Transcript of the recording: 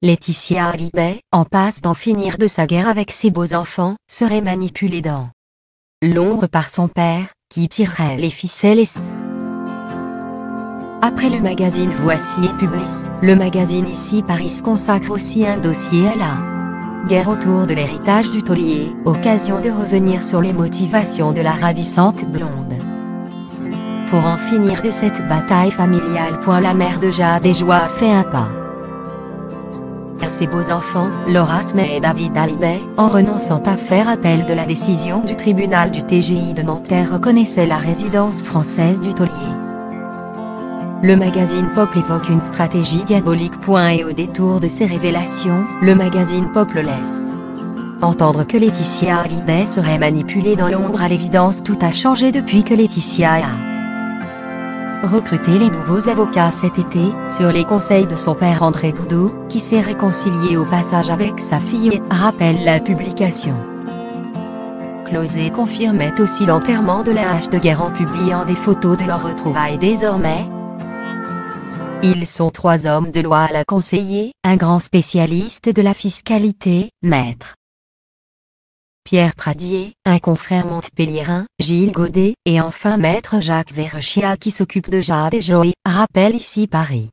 Laetitia Hallyday, en passe d'en finir de sa guerre avec ses beaux-enfants, serait manipulée dans l'ombre par son père, qui tirerait les ficelles. Après le magazine Voici et Publicis, le magazine Ici Paris consacre aussi un dossier à la guerre autour de l'héritage du taulier, occasion de revenir sur les motivations de la ravissante blonde. Pour en finir de cette bataille familiale, la mère de Jade et Joie a fait un pas vers ses beaux-enfants, Laura Smeh et David Hallyday, en renonçant à faire appel de la décision du tribunal du TGI de Nanterre reconnaissait la résidence française du taulier. Le magazine Pop évoque une stratégie diabolique. Et au détour de ces révélations, le magazine Pop le laisse entendre que Laetitia Hallyday serait manipulée dans l'ombre. À l'évidence, tout a changé depuis que Laetitia a recruté les nouveaux avocats cet été, sur les conseils de son père André Boudou, qui s'est réconcilié au passage avec sa fille, rappelle la publication. Closet confirmait aussi l'enterrement de la hache de guerre en publiant des photos de leurs retrouvailles. Désormais, ils sont 3 hommes de loi, l'a conseiller, un grand spécialiste de la fiscalité, maître Pierre Pradier, un confrère montpelliérain, Gilles Godet, et enfin maître Jacques Verrechia qui s'occupe de Jade et Joie, rappelle Ici Paris.